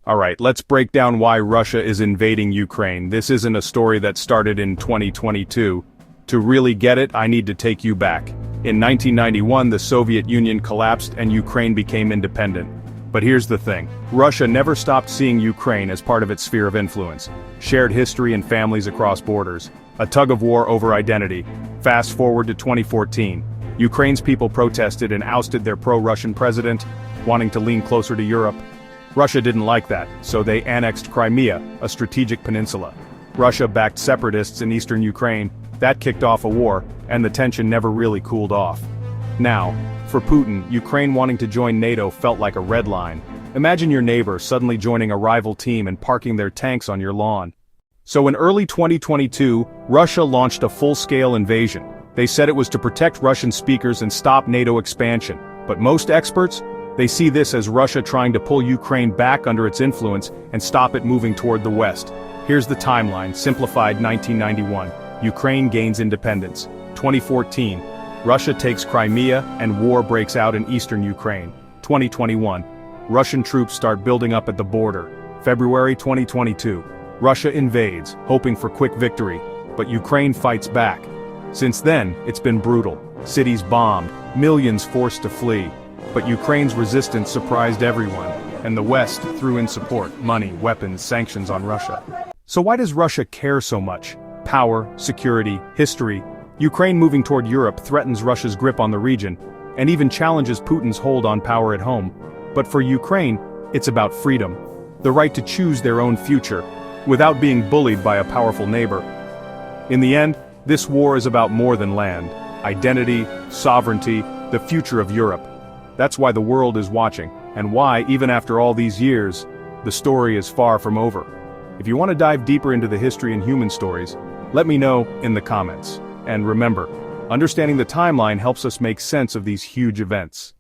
Alright, let's break down why Russia is invading Ukraine. This isn't a story that started in 2022. To really get it, I need to take you back. In 1991, the Soviet Union collapsed and Ukraine became independent. But here's the thing. Russia never stopped seeing Ukraine as part of its sphere of influence. Shared history and families across borders. A tug-of-war over identity. Fast forward to 2014. Ukraine's people protested and ousted their pro-Russian president, wanting to lean closer to Europe. Russia didn't like that, so they annexed Crimea, a strategic peninsula. Russia backed separatists in eastern Ukraine. That kicked off a war, and the tension never really cooled off. Now, for Putin, Ukraine wanting to join NATO felt like a red line. Imagine your neighbor suddenly joining a rival team and parking their tanks on your lawn. So in early 2022, Russia launched a full-scale invasion. They said it was to protect Russian speakers and stop NATO expansion. But most experts, they see this as Russia trying to pull Ukraine back under its influence and stop it moving toward the west. Here's the timeline, simplified 1991. Ukraine gains independence. 2014. Russia takes Crimea and war breaks out in eastern Ukraine. 2021. Russian troops start building up at the border. February 2022. Russia invades, hoping for quick victory, but Ukraine fights back. Since then, it's been brutal. Cities bombed, millions forced to flee. But Ukraine's resistance surprised everyone, and the West threw in support, money, weapons, sanctions on Russia. So why does Russia care so much? Power, security, history. Ukraine moving toward Europe threatens Russia's grip on the region, and even challenges Putin's hold on power at home. But for Ukraine, it's about freedom. The right to choose their own future, without being bullied by a powerful neighbor. In the end, this war is about more than land. Identity, sovereignty, the future of Europe. That's why the world is watching, and why, even after all these years, the story is far from over. If you want to dive deeper into the history and human stories, let me know in the comments. And remember, understanding the timeline helps us make sense of these huge events.